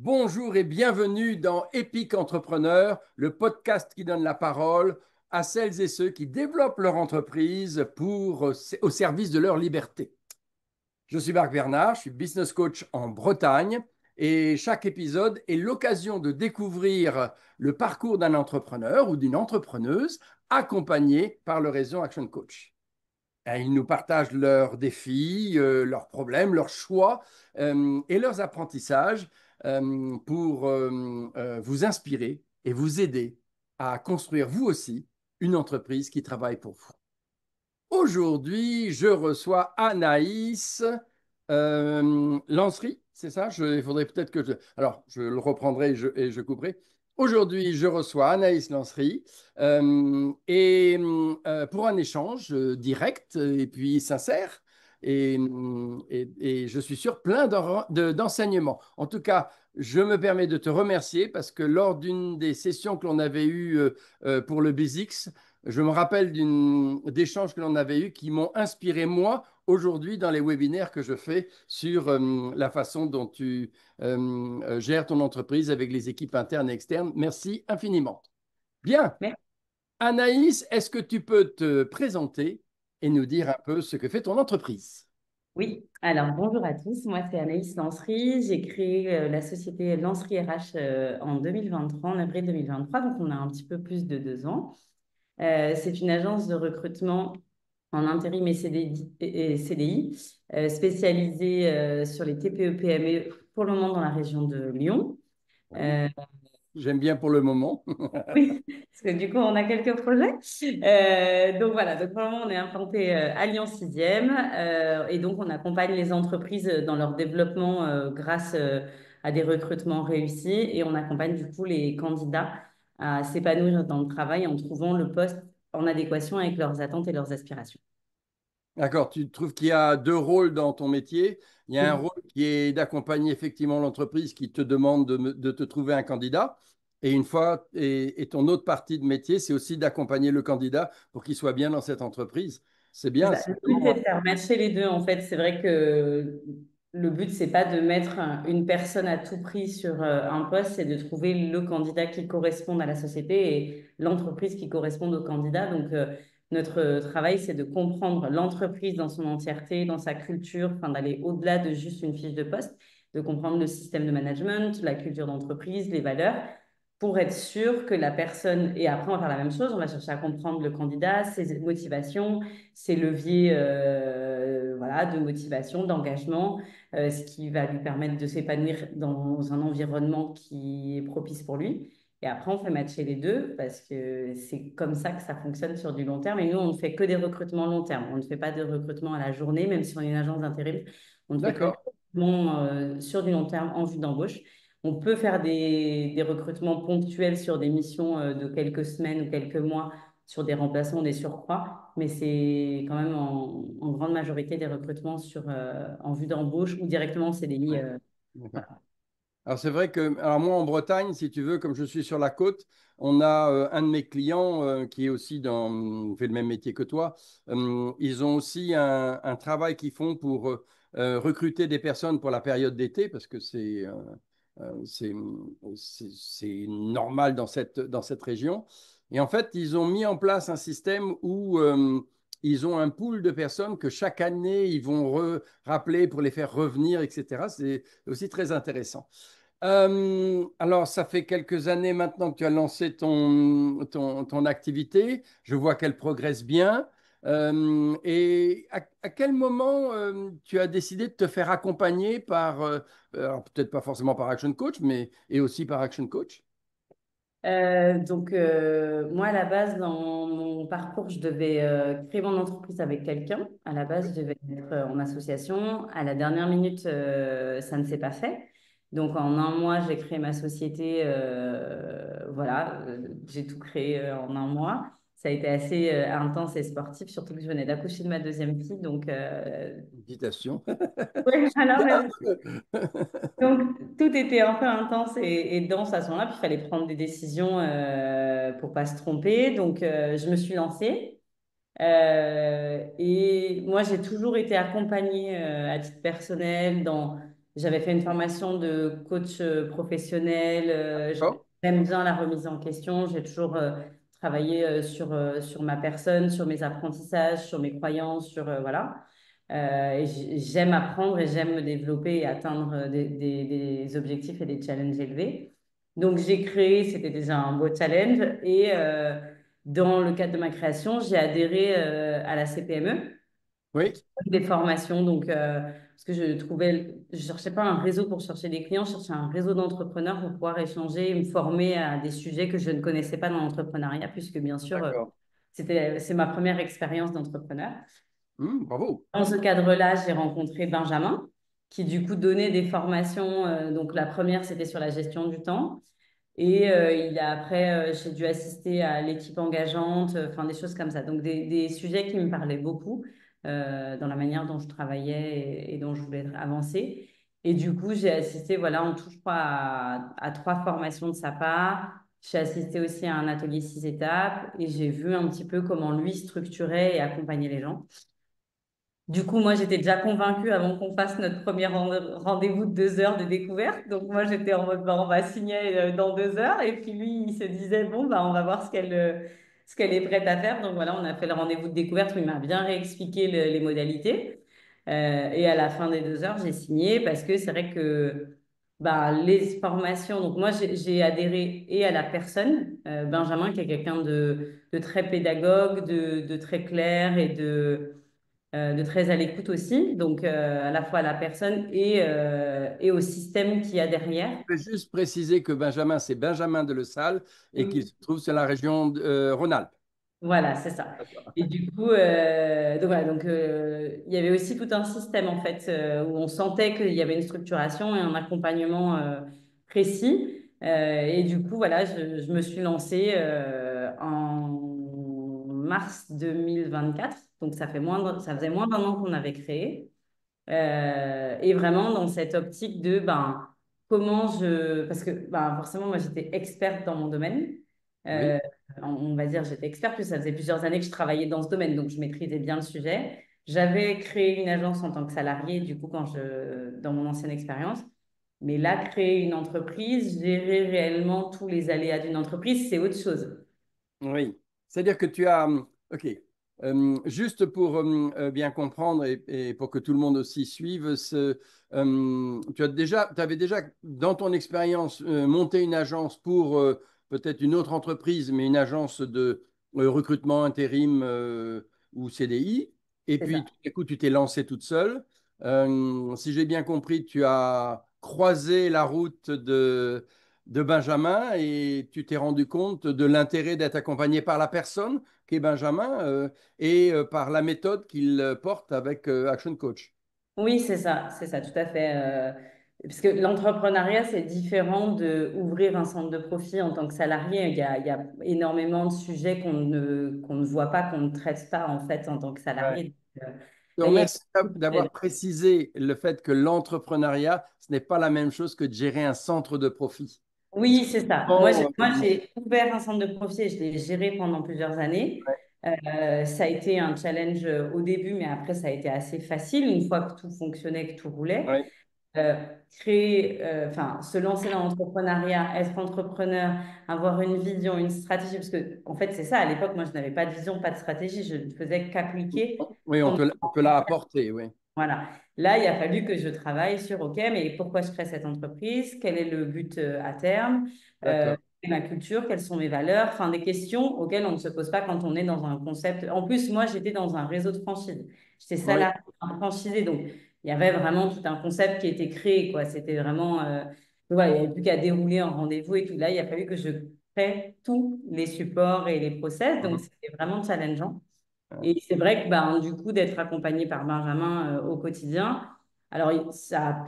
Bonjour et bienvenue dans Epic Entrepreneur, le podcast qui donne la parole à celles et ceux qui développent leur entreprise au service de leur liberté. Je suis Marc Bernard, je suis business coach en Bretagne et chaque épisode est l'occasion de découvrir le parcours d'un entrepreneur ou d'une entrepreneuse accompagné par le réseau Action Coach. Ils nous partagent leurs défis, leurs problèmes, leurs choix et leurs apprentissages pour vous inspirer et vous aider à construire vous aussi une entreprise qui travaille pour vous. Aujourd'hui, je reçois Anaïs Lancery, c'est ça? Il faudrait peut-être que je... Alors, je le reprendrai et je couperai. Aujourd'hui, je reçois Anaïs Lancery pour un échange direct et puis sincère. Et je suis sûr plein d'enseignements. En tout cas, je me permets de te remercier parce que lors d'une des sessions que l'on avait eues pour le BizX, je me rappelle d'échanges que l'on avait eus qui m'ont inspiré, moi, aujourd'hui, dans les webinaires que je fais sur la façon dont tu gères ton entreprise avec les équipes internes et externes. Merci infiniment. Bien. Merci. Anaïs, est-ce que tu peux te présenter et nous dire un peu ce que fait ton entreprise? Oui, alors bonjour à tous. Moi, c'est Anaïs Lancery. J'ai créé la société Lancery RH en 2023, en avril 2023, donc on a un petit peu plus de 2 ans. C'est une agence de recrutement en intérim et CDI spécialisée sur les TPE-PME pour le moment dans la région de Lyon. Oui, Euh, j'aime bien pour le moment. Oui, parce que du coup, on a quelques projets. Donc voilà, donc pour le moment, on est implanté à Lyon 6e et donc on accompagne les entreprises dans leur développement grâce à des recrutements réussis et on accompagne du coup les candidats à s'épanouir dans le travail en trouvant le poste en adéquation avec leurs attentes et leurs aspirations. D'accord, tu trouves qu'il y a deux rôles dans ton métier. Il y a un Oui. rôle qui est d'accompagner effectivement l'entreprise qui te demande de te trouver un candidat. Et ton autre partie de métier, c'est aussi d'accompagner le candidat pour qu'il soit bien dans cette entreprise. C'est C'est bien, ça. c'est Le but, vraiment. c'est de faire matcher les deux. En fait, c'est vrai que le but, c'est pas de mettre une personne à tout prix sur un poste, c'est de trouver le candidat qui corresponde à la société et l'entreprise qui corresponde au candidat. Donc, notre travail, c'est de comprendre l'entreprise dans son entièreté, dans sa culture, enfin, d'aller au-delà de juste une fiche de poste, de comprendre le système de management, la culture d'entreprise, les valeurs pour être sûr que la personne, et après on va faire la même chose, on va chercher à comprendre le candidat, ses motivations, ses leviers voilà, de motivation, d'engagement, ce qui va lui permettre de s'épanouir dans un environnement qui est propice pour lui. Et après, on fait matcher les deux parce que c'est comme ça que ça fonctionne sur du long terme. Et nous, on ne fait que des recrutements long terme. On ne fait pas de recrutement à la journée, même si on est une agence d'intérim. On ne fait que des D'accord. recrutements sur du long terme en vue d'embauche. On peut faire des recrutements ponctuels sur des missions de quelques semaines ou quelques mois sur des remplacements, des surcroîts, mais c'est quand même en grande majorité des recrutements en vue d'embauche ou directement en CDI. Ouais. D'accord. Voilà. Alors c'est vrai que, alors moi en Bretagne, si tu veux, comme je suis sur la côte, on a un de mes clients qui est aussi fait le même métier que toi. Ils ont aussi un travail qu'ils font pour recruter des personnes pour la période d'été, parce que euh, c'est, c'est normal dans cette région. Et en fait, ils ont mis en place un système où ils ont un pool de personnes que chaque année, ils vont rappeler pour les faire revenir, etc. C'est aussi très intéressant. Alors, ça fait quelques années maintenant que tu as lancé ton activité. Je vois qu'elle progresse bien. Et à quel moment tu as décidé de te faire accompagner alors peut-être pas forcément par Action Coach, mais et aussi par Action Coach? Donc, moi, à la base, dans mon parcours, je devais créer mon entreprise avec quelqu'un. À la base, je devais être en association. À la dernière minute, ça ne s'est pas fait. Donc, en un mois, j'ai créé ma société. Voilà, j'ai tout créé en un mois. Ça a été assez intense et sportif, surtout que je venais d'accoucher de ma deuxième fille. Donc, Méditation. ouais, alors, Bien. donc, tout était un peu intense et dense à ce moment-là. Puis, il fallait prendre des décisions pour pas se tromper. Donc, je me suis lancée. Et moi, j'ai toujours été accompagnée à titre personnel j'avais fait une formation de coach professionnel. D'accord. J'aime bien la remise en question. J'ai toujours travaillé sur ma personne, sur mes apprentissages, sur mes croyances, voilà. Et j'aime apprendre et j'aime me développer et atteindre des objectifs et des challenges élevés. Donc, j'ai créé, c'était déjà un beau challenge. Et dans le cadre de ma création, j'ai adhéré à la CPME, Oui, des formations. Donc, parce que je cherchais pas un réseau pour chercher des clients, je cherchais un réseau d'entrepreneurs pour pouvoir échanger et me former à des sujets que je ne connaissais pas dans l'entrepreneuriat, puisque bien sûr, d'accord. c'est ma première expérience d'entrepreneur. Bravo. Dans ce cadre-là, j'ai rencontré Benjamin, qui du coup donnait des formations. Donc, la première, c'était sur la gestion du temps. Et après, j'ai dû assister à l'équipe engageante, enfin des choses comme ça. Donc des sujets qui me parlaient beaucoup dans la manière dont je travaillais et dont je voulais avancer. Et du coup, j'ai assisté, voilà, en tout, je crois, à trois formations de sa part. J'ai assisté aussi à un atelier 6 étapes et j'ai vu un petit peu comment lui structurait et accompagnait les gens. Du coup, moi, j'étais déjà convaincue avant qu'on fasse notre premier rendez-vous de 2 heures de découverte. Donc, moi, j'étais en mode, bah, on va signer dans 2 heures. Et puis, lui, il se disait, bon, bah, on va voir ce qu'elle est prête à faire. Donc, voilà, on a fait le rendez-vous de découverte où il m'a bien réexpliqué les modalités. Et à la fin des 2 heures, j'ai signé parce que c'est vrai que bah, les formations, donc moi, j'ai adhéré et à la personne, Benjamin, qui est quelqu'un de très pédagogue, de très clair et de très à l'écoute aussi, donc à la fois à la personne et au système qu'il y a derrière. Je vais juste préciser que Benjamin, c'est Benjamin de Le Salle et qu'il Oui. se trouve sur la région de Rhône-Alpes. Voilà, c'est ça. D'accord. Et du coup, donc, voilà, donc il y avait aussi tout un système en fait où on sentait qu'il y avait une structuration et un accompagnement précis. Et du coup, voilà, je me suis lancée en mars 2024. Donc ça faisait moins d'1 an qu'on avait créé. Et vraiment dans cette optique de ben, comment je... Parce que ben, forcément, moi, j'étais experte dans mon domaine. Oui, Euh, on va dire, j'étais experte, puis ça faisait plusieurs années que je travaillais dans ce domaine, donc je maîtrisais bien le sujet. J'avais créé une agence en tant que salarié, du coup, dans mon ancienne expérience. Mais là, créer une entreprise, gérer réellement tous les aléas d'une entreprise, c'est autre chose. oui. C'est-à-dire que tu as, OK, juste pour bien comprendre et pour que tout le monde aussi suive, tu avais déjà, dans ton expérience, monté une agence pour peut-être une autre entreprise, mais une agence de recrutement intérim ou CDI. Et C'est puis, ça. tout à coup, tu t'es lancé toute seule. Si j'ai bien compris, tu as croisé la route de Benjamin et tu t'es rendu compte de l'intérêt d'être accompagné par la personne qui est Benjamin et par la méthode qu'il porte avec Action Coach. Oui, c'est ça, tout à fait. Parce que l'entrepreneuriat, c'est différent de ouvrir un centre de profit en tant que salarié. Il y a énormément de sujets qu'on ne voit pas, qu'on ne traite pas en fait en tant que Ouais. salarié. Donc, Je te là, il y a remercie d'avoir précisé le fait que l'entrepreneuriat, ce n'est pas la même chose que de gérer un centre de profit. Parce que Oui, c'est ça. souvent, Moi, j'ai ouvert un centre de profit et je l'ai géré pendant plusieurs années. Ça a été un challenge au début, mais après, ça a été assez facile une fois que tout fonctionnait, que tout roulait. ouais, euh, Enfin, se lancer dans l'entrepreneuriat, être entrepreneur, avoir une vision, une stratégie, parce que en fait, c'est ça, à l'époque, moi, je n'avais pas de vision, pas de stratégie, je ne faisais qu'appliquer. oui, on te l'a apporté, oui. Voilà. Là, il a fallu que je travaille sur, OK, mais pourquoi je crée cette entreprise? Quel est le but à terme? D'accord. Quelle est ma culture? Quelles sont mes valeurs? Enfin, des questions auxquelles on ne se pose pas quand on est dans un concept. En plus, moi, j'étais dans un réseau de franchise. J'étais Oui. salarié franchisé, donc il y avait vraiment tout un concept qui était créé, quoi. C'était vraiment... voilà, il n'y avait plus qu'à dérouler un rendez-vous et tout. Là, il a fallu que je crée tous les supports et les process, donc Mhm. c'était vraiment challengeant. Et c'est vrai que ben, du coup, d'être accompagné par Benjamin au quotidien, alors ça a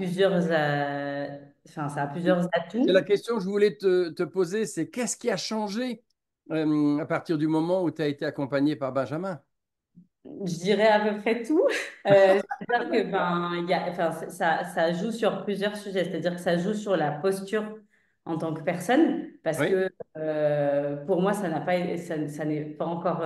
ça a plusieurs Et la atouts. question que je voulais te poser, c'est qu'est-ce qui a changé à partir du moment où tu as été accompagné par Benjamin? Je dirais à peu près tout. C'est-à-dire que ben, enfin, ça joue sur plusieurs sujets. C'est-à-dire que ça joue sur la posture en tant que personne, parce Oui, que pour moi, ça n'est pas encore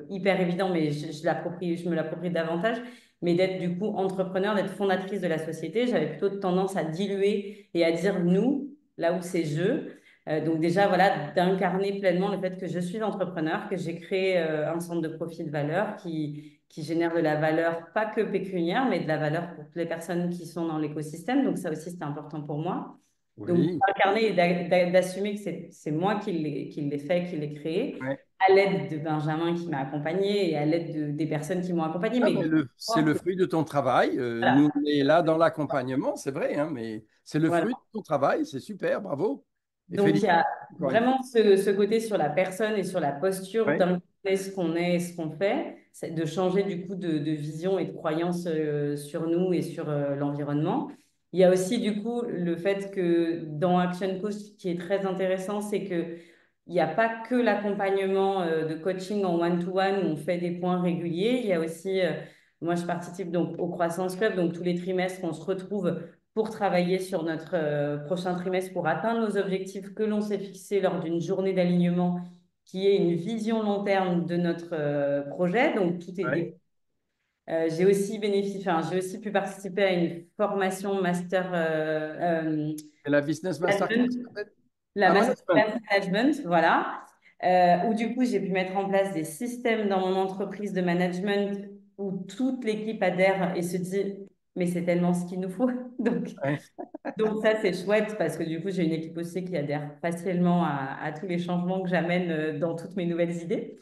hyper évident, mais je me l'approprie davantage. mais d'être du coup entrepreneur, d'être fondatrice de la société. J'avais plutôt tendance à diluer et à dire nous, là où c'est je. Donc déjà, voilà, d'incarner pleinement le fait que je suis entrepreneur, que j'ai créé un centre de profit de valeur qui génère de la valeur, pas que pécuniaire, mais de la valeur pour toutes les personnes qui sont dans l'écosystème. Donc ça aussi, c'était important pour moi. Donc, Oui. d'incarner et d'assumer que c'est moi qui l'ai fait, qui l'ai créé, Ouais. à l'aide de Benjamin qui m'a accompagné et à l'aide des personnes qui m'ont accompagné. Ah, Mais mais c'est le fruit de ton travail. Nous, voilà. on est là dans l'accompagnement, c'est vrai, hein, mais c'est le fruit de Voilà. ton travail. C'est super, bravo. Et Donc, il y félicitations a encore une fois. vraiment ce côté sur la personne et sur la posture Ouais. d'incarner ce qu'on est et ce qu'on fait, c'est de changer du coup de vision et de croyance sur nous et sur l'environnement. Il y a aussi du coup le fait que dans Action Coach, ce qui est très intéressant, c'est que il n'y a pas que l'accompagnement de coaching en one-to-one où on fait des points réguliers. Il y a aussi, moi je participe donc au Croissance Club, donc tous les trimestres on se retrouve pour travailler sur notre prochain trimestre pour atteindre nos objectifs que l'on s'est fixés lors d'une journée d'alignement qui est une vision long terme de notre projet. Donc tout est Ouais. j'ai aussi bénéficié, enfin, j'ai aussi pu participer à une formation master Et la Business Masterclass, management, peut-être? la Ah, management. masterclass management, voilà, où du coup j'ai pu mettre en place des systèmes dans mon entreprise de management où toute l'équipe adhère et se dit, mais c'est tellement ce qu'il nous faut. Ouais, Donc ça, c'est chouette parce que du coup, j'ai une équipe aussi qui adhère facilement à tous les changements que j'amène dans toutes mes nouvelles idées.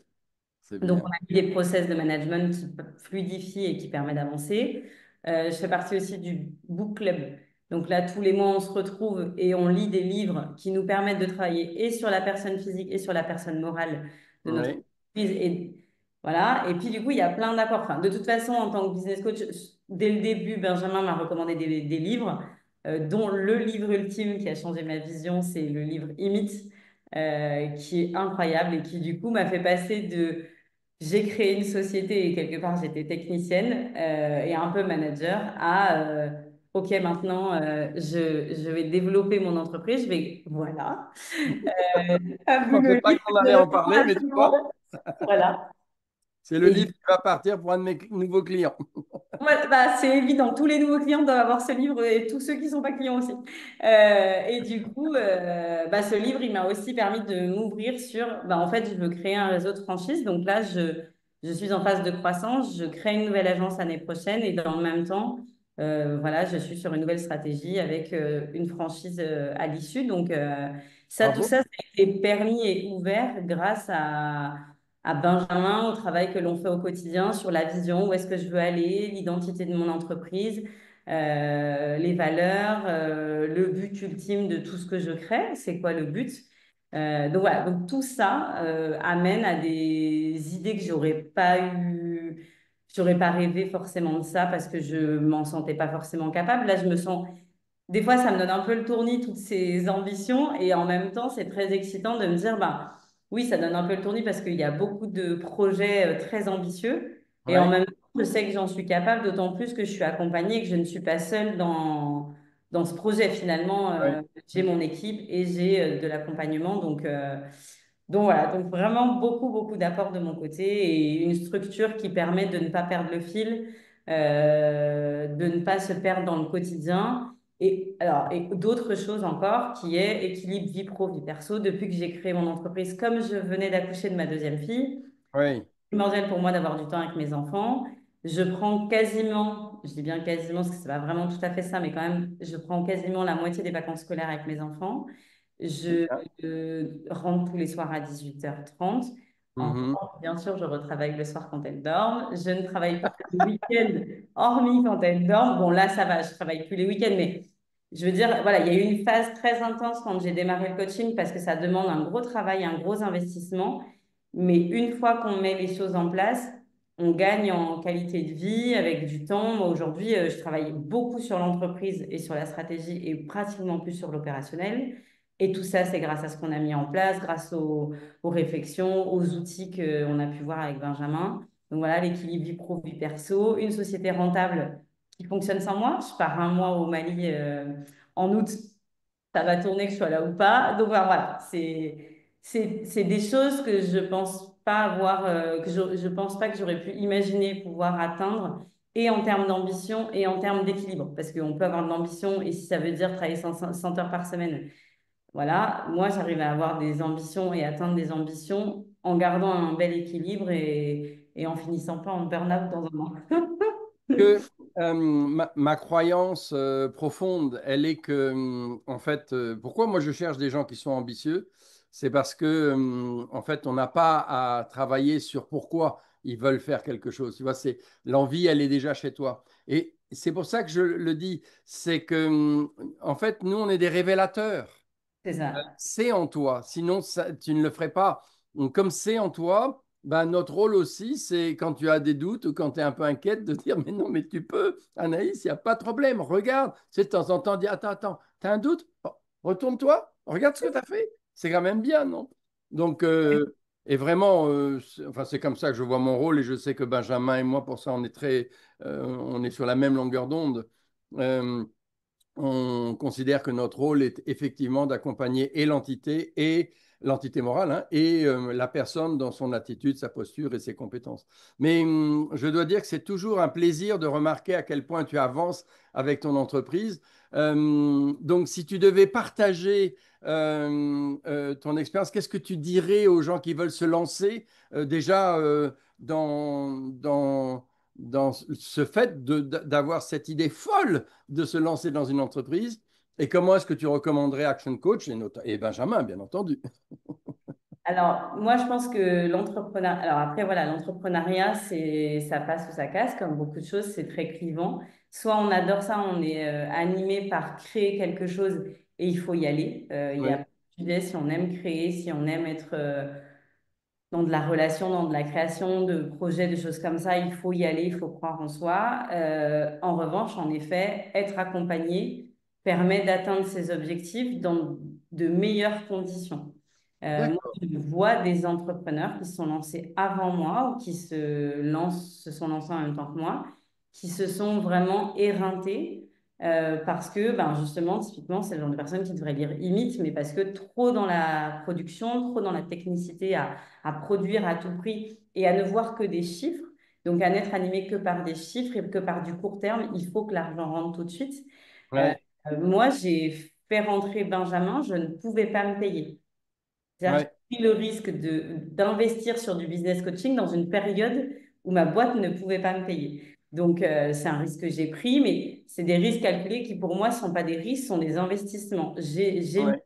c'est Donc, on bien. a mis des process de management qui fluidifient et qui permettent d'avancer. Je fais partie aussi du book club. Donc là, tous les mois, on se retrouve et on lit des livres qui nous permettent de travailler et sur la personne physique et sur la personne morale de notre Oui, entreprise. Et voilà. Et puis, du coup, il y a plein d'accords. Enfin, de toute façon, en tant que business coach, dès le début, Benjamin m'a recommandé des livres, dont le livre ultime qui a changé ma vision, c'est le livre Imite, qui est incroyable et qui, du coup, m'a fait passer de j'ai créé une société et quelque part j'étais technicienne et un peu manager à OK, maintenant je vais développer mon entreprise. Je vais, voilà, a je vu pensais le pas livre qu'on allait de en parler, mais tu vois, formation. Voilà. c'est le Et livre qui va partir pour un de mes nouveaux clients. ouais, bah, c'est évident, tous les nouveaux clients doivent avoir ce livre et tous ceux qui ne sont pas clients aussi. Et du coup, bah, ce livre, il m'a aussi permis de m'ouvrir sur, bah, en fait, je veux créer un réseau de franchise. Donc là, je suis en phase de croissance, je crée une nouvelle agence l'année prochaine et dans le même temps, voilà, je suis sur une nouvelle stratégie avec une franchise à l'issue. Donc ça, tout Bravo. ça, ça a été permis et ouvert grâce à Benjamin, au travail que l'on fait au quotidien sur la vision, où est-ce que je veux aller, l'identité de mon entreprise, les valeurs, le but ultime de tout ce que je crée, c'est quoi le but. Donc voilà, donc tout ça amène à des idées que j'aurais pas rêvé forcément de ça parce que je m'en sentais pas forcément capable. Là, je me sens des fois, ça me donne un peu le tournis, toutes ces ambitions, et en même temps, c'est très excitant de me dire, bah, oui, ça donne un peu le tournis parce qu'il y a beaucoup de projets très ambitieux, et en Ouais, même temps, je sais que j'en suis capable, d'autant plus que je suis accompagnée et que je ne suis pas seule dans ce projet. Finalement, ouais. j'ai mon équipe et j'ai de l'accompagnement, donc voilà, donc vraiment beaucoup, beaucoup d'apports de mon côté et une structure qui permet de ne pas perdre le fil, de ne pas se perdre dans le quotidien. Et alors, et d'autres choses encore qui est équilibre vie pro, vie perso. Depuis que j'ai créé mon entreprise, comme je venais d'accoucher de ma deuxième fille, Oui, primordial pour moi d'avoir du temps avec mes enfants. Je prends quasiment, je dis bien quasiment parce que c'est pas vraiment tout à fait ça, mais quand même, je prends quasiment la moitié des vacances scolaires avec mes enfants. c'est Je bien. rentre tous les soirs à 18h30. En Mhm. revanche, bien sûr, je retravaille le soir quand elles dorment. Je ne travaille pas le week-end, hormis quand elles dorment. Bon, là, ça va, je travaille plus les week-ends, mais je veux dire, voilà, il y a eu une phase très intense quand j'ai démarré le coaching parce que ça demande un gros travail, un gros investissement. Mais une fois qu'on met les choses en place, on gagne en qualité de vie avec du temps. Moi, aujourd'hui, je travaille beaucoup sur l'entreprise et sur la stratégie et pratiquement plus sur l'opérationnel. Et tout ça, c'est grâce à ce qu'on a mis en place, grâce aux réflexions, aux outils qu'on a pu voir avec Benjamin. Donc voilà, l'équilibre vie pro, vie perso, une société rentable qui fonctionne sans moi. Je pars un mois au Mali en août, ça va tourner que je sois là ou pas. Donc voilà, c'est des choses que je pense pas avoir, je pense pas que j'aurais pu imaginer pouvoir atteindre. et en termes d'ambition et en termes d'équilibre. Parce qu'on peut avoir de l'ambition et si ça veut dire travailler 100 heures par semaine, voilà, moi j'arrive à avoir des ambitions et atteindre des ambitions en gardant un bel équilibre et en finissant pas en burn-out dans un an. Que ma croyance profonde, elle est que, en fait, pourquoi moi je cherche des gens qui sont ambitieux, c'est parce que, en fait, on n'a pas à travailler sur pourquoi ils veulent faire quelque chose. Tu vois, c'est l'envie, elle est déjà chez toi. Et c'est pour ça que je le dis, c'est que, en fait, nous, on est des révélateurs. C'est ça. C'est en toi. Sinon, tu ne le ferais pas. Donc, comme c'est en toi, ben, notre rôle aussi, c'est quand tu as des doutes ou quand tu es un peu inquiète, de dire, mais non, mais tu peux, Anaïs, il n'y a pas de problème. Regarde. Tu sais, de temps en temps, dis, attends, tu as un doute? Oh, retourne-toi, regarde ce que tu as fait. C'est quand même bien, non? Donc, et vraiment, enfin, c'est comme ça que je vois mon rôle et je sais que Benjamin et moi, pour ça, on est sur la même longueur d'onde. Euh, on considère que notre rôle est effectivement d'accompagner et l'entité morale, hein, et la personne dans son attitude, sa posture et ses compétences. Mais je dois dire que c'est toujours un plaisir de remarquer à quel point tu avances avec ton entreprise. Donc, si tu devais partager ton expérience, qu'est-ce que tu dirais aux gens qui veulent se lancer déjà dans ce fait d'avoir cette idée folle de se lancer dans une entreprise. Et comment est-ce que tu recommanderais Action Coach et Benjamin, bien entendu? Alors, moi, je pense que l'entrepreneuriat, alors après, voilà, l'entrepreneuriat, ça passe ou ça casse, comme beaucoup de choses, c'est très clivant. Soit on adore ça, on est animé par créer quelque chose et il faut y aller. Il y a Oui, pas de sujet, si on aime créer, si on aime être dans de la relation, dans de la création de projets, de choses comme ça, il faut y aller, il faut croire en soi. En revanche, en effet, être accompagné permet d'atteindre ses objectifs dans de meilleures conditions. Moi, d'accord. je vois des entrepreneurs qui se sont lancés avant moi ou qui se sont lancés en même temps que moi, qui se sont vraiment éreintés parce que, ben, justement, typiquement, c'est le genre de personnes qui devraient lire Imite, mais parce que trop dans la production, trop dans la technicité à produire à tout prix et à ne voir que des chiffres, donc à n'être animé que par des chiffres et que par du court terme, il faut que l'argent rentre tout de suite. Euh, Ouais, Moi, j'ai fait rentrer Benjamin, je ne pouvais pas me payer. C'est-à-dire que ouais, j'ai pris le risque d'investir sur du business coaching dans une période où ma boîte ne pouvait pas me payer. Donc, c'est un risque que j'ai pris, mais c'est des risques calculés qui, pour moi, ne sont pas des risques, sont des investissements. ouais,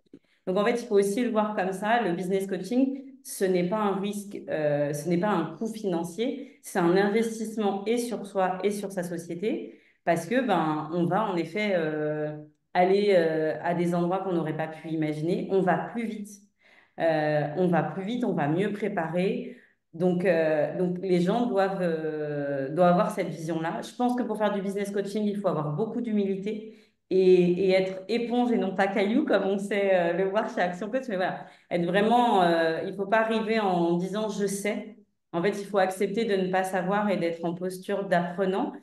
Donc, en fait, il faut aussi le voir comme ça. Le business coaching, ce n'est pas un risque, ce n'est pas un coût financier, c'est un investissement et sur soi et sur sa société, parce que ben, on va en effet aller à des endroits qu'on n'aurait pas pu imaginer. On va plus vite. On va plus vite, on va mieux préparer. Donc les gens doivent avoir cette vision-là. Je pense que pour faire du business coaching, il faut avoir beaucoup d'humilité et être éponge et non pas caillou, comme on sait le voir chez Action Coach. Mais voilà, être vraiment, il ne faut pas arriver en disant je sais. En fait, il faut accepter de ne pas savoir et d'être en posture d'apprenant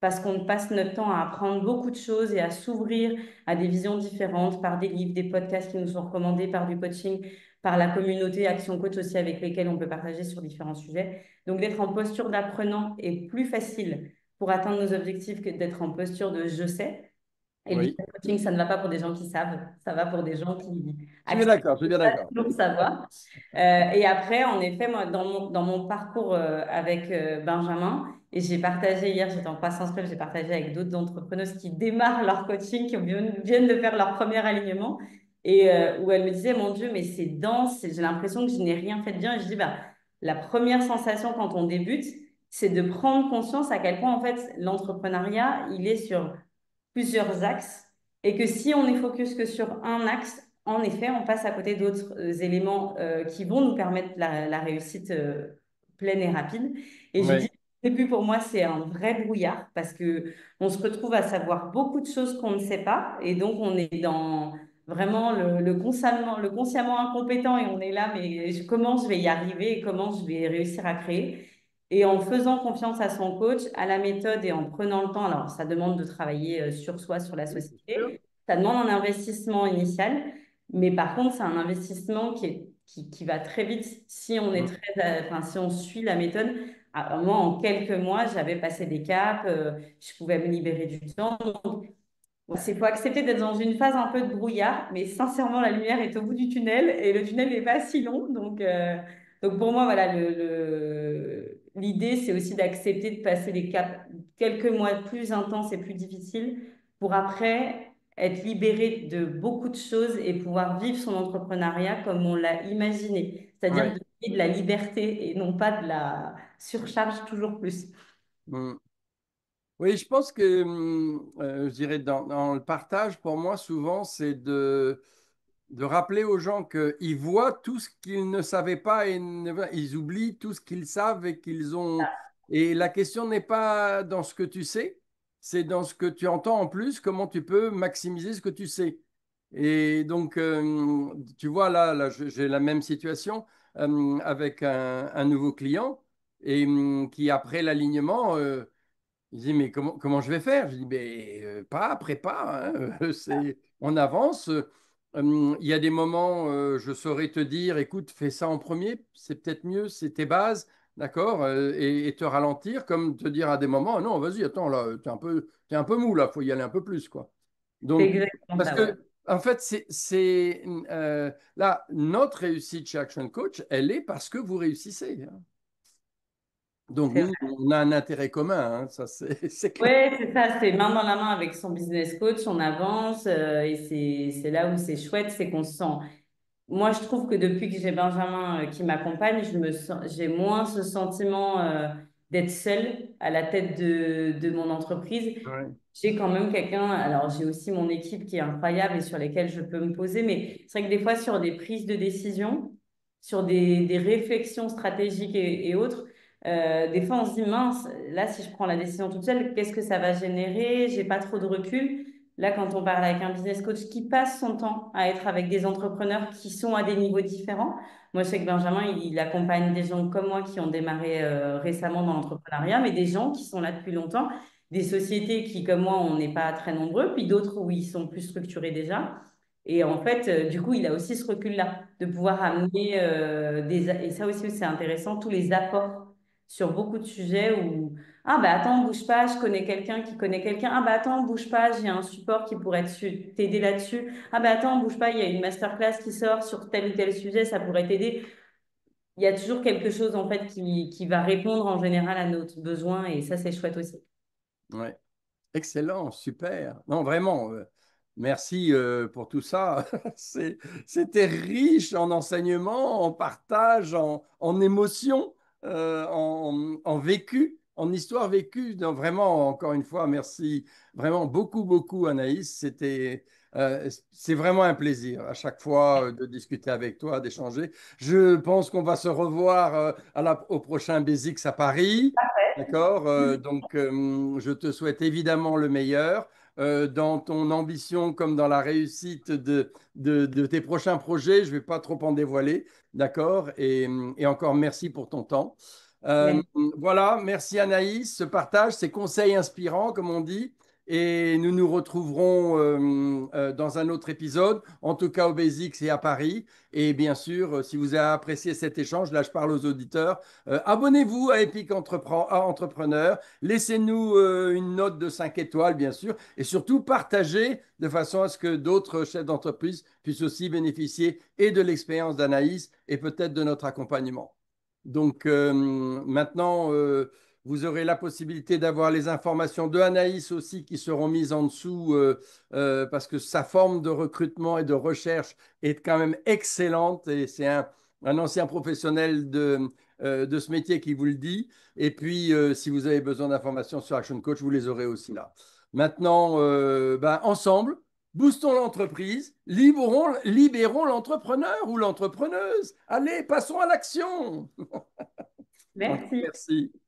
parce qu'on passe notre temps à apprendre beaucoup de choses et à s'ouvrir à des visions différentes par des livres, des podcasts qui nous sont recommandés, par du coaching, par la communauté Action Coach aussi avec lesquels on peut partager sur différents sujets. Donc, d'être en posture d'apprenant est plus facile pour atteindre nos objectifs que d'être en posture de je sais. Et le oui. business coaching, ça ne va pas pour des gens qui savent, ça va pour des gens qui Je suis bien acceptent d'accord, je suis de bien pas d'accord. toujours savoir. Et après, en effet, moi, dans mon parcours avec Benjamin, et j'ai partagé hier, j'étais en croissance club, j'ai partagé avec d'autres entrepreneuses qui démarrent leur coaching, viennent de faire leur premier alignement, et où elles me disaient, mon Dieu, mais c'est dense, j'ai l'impression que je n'ai rien fait de bien. Et je dis, bah, la première sensation quand on débute, c'est de prendre conscience à quel point, en fait, l'entrepreneuriat, il est sur plusieurs axes et que si on est focus que sur un axe, en effet, on passe à côté d'autres éléments qui vont nous permettre la réussite pleine et rapide. Et je dis, Oui, au début, pour moi, c'est un vrai brouillard parce que on se retrouve à savoir beaucoup de choses qu'on ne sait pas et donc on est dans vraiment le consciemment incompétent et on est là, mais comment je vais y arriver et comment je vais réussir à créer. Et en faisant confiance à son coach, à la méthode et en prenant le temps, alors ça demande de travailler sur soi, sur la oui, c'est sûr. société, ça demande un investissement initial, mais par contre, c'est un investissement qui va très vite si on est Mm. si on suit la méthode. Moi, en quelques mois, j'avais passé des caps, je pouvais me libérer du temps. Bon, il faut accepter d'être dans une phase un peu de brouillard, mais sincèrement, la lumière est au bout du tunnel et le tunnel n'est pas si long. Donc pour moi, voilà, l'idée, c'est aussi d'accepter de passer des caps quelques mois plus intenses et plus difficiles pour après être libéré de beaucoup de choses et pouvoir vivre son entrepreneuriat comme on l'a imaginé, c'est-à-dire Ouais. de la liberté et non pas de la surcharge toujours plus. Mm. Oui, je pense que, je dirais, dans le partage, pour moi, souvent, c'est de rappeler aux gens qu'ils voient tout ce qu'ils ne savaient pas et ils oublient tout ce qu'ils savent et qu'ils ont. Et la question n'est pas dans ce que tu sais, c'est dans ce que tu entends en plus, comment tu peux maximiser ce que tu sais. Et donc, tu vois, là, j'ai la même situation avec un nouveau client et qui, après l'alignement, il dit, mais comment je vais faire? Je dis, mais pas après pas, hein, on avance. Il y a des moments, je saurais te dire, écoute, fais ça en premier, c'est peut-être mieux, c'est tes bases, d'accord, et te ralentir, comme te dire à des moments, non, vas-y, attends, là, t'es un peu mou, là, faut y aller un peu plus, quoi. C'est Donc, exactement parce ça, ouais. que, en fait, là, notre réussite chez Action Coach, elle est parce que vous réussissez, hein. Donc, C'est nous, on a un intérêt commun, hein, ça, c'est c'est clair. Ouais, c'est ça, c'est main dans la main avec son business coach, on avance et c'est là où c'est chouette, c'est qu'on se sent. Moi, je trouve que depuis que j'ai Benjamin qui m'accompagne, j'ai moins ce sentiment d'être seule à la tête de mon entreprise. Ouais. J'ai quand même quelqu'un, alors j'ai aussi mon équipe qui est incroyable et sur lesquelles je peux me poser, mais c'est vrai que des fois sur des prises de décision, sur des réflexions stratégiques et autres, des fois on se dit mince, là si je prends la décision toute seule, qu'est-ce que ça va générer? J'ai pas trop de recul. Là, quand on parle avec un business coach qui passe son temps à être avec des entrepreneurs qui sont à des niveaux différents, moi je sais que Benjamin, il accompagne des gens comme moi qui ont démarré récemment dans l'entrepreneuriat, mais des gens qui sont là depuis longtemps, des sociétés qui, comme moi, on n'est pas très nombreux, puis d'autres où ils sont plus structurés déjà. Et en fait, du coup, il a aussi ce recul-là de pouvoir amener et ça aussi, c'est intéressant, tous les apports sur beaucoup de sujets où ah bah attends, bouge pas, je connais quelqu'un qui connaît quelqu'un. Ah bah attends, bouge pas, j'ai un support qui pourrait t'aider là-dessus. Ah bah attends, bouge pas, il y a une masterclass qui sort sur tel ou tel sujet, ça pourrait t'aider. Il y a toujours quelque chose en fait qui va répondre en général à notre besoin et ça c'est chouette aussi. Ouais. Excellent, super. Non, vraiment, merci pour tout ça. C'était riche en enseignements, en partage, en émotions, en vécu, en histoire vécue. Donc, vraiment, encore une fois, merci vraiment beaucoup, beaucoup, Anaïs. C'est vraiment un plaisir à chaque fois de discuter avec toi, d'échanger. Je pense qu'on va se revoir au prochain Basics à Paris. D'accord. Donc, je te souhaite évidemment le meilleur dans ton ambition comme dans la réussite de tes prochains projets. Je ne vais pas trop en dévoiler. D'accord. Et encore merci pour ton temps. Euh, Merci. voilà. Merci Anaïs. Ce partage, ces conseils inspirants, comme on dit. Et nous nous retrouverons dans un autre épisode, en tout cas au Basics et à Paris. Et bien sûr, si vous avez apprécié cet échange, là je parle aux auditeurs. Abonnez-vous à Epic Entrepreneur. Laissez-nous une note de 5 étoiles, bien sûr. Et surtout, partagez de façon à ce que d'autres chefs d'entreprise puissent aussi bénéficier et de l'expérience d'Anaïs et peut-être de notre accompagnement. Donc maintenant, vous aurez la possibilité d'avoir les informations de Anaïs aussi qui seront mises en dessous parce que sa forme de recrutement et de recherche est quand même excellente et c'est un ancien professionnel de ce métier qui vous le dit. Et puis, si vous avez besoin d'informations sur Action Coach, vous les aurez aussi là. Maintenant, ben, ensemble, boostons l'entreprise, libérons l'entrepreneur ou l'entrepreneuse. Allez, passons à l'action. Encore Merci. merci.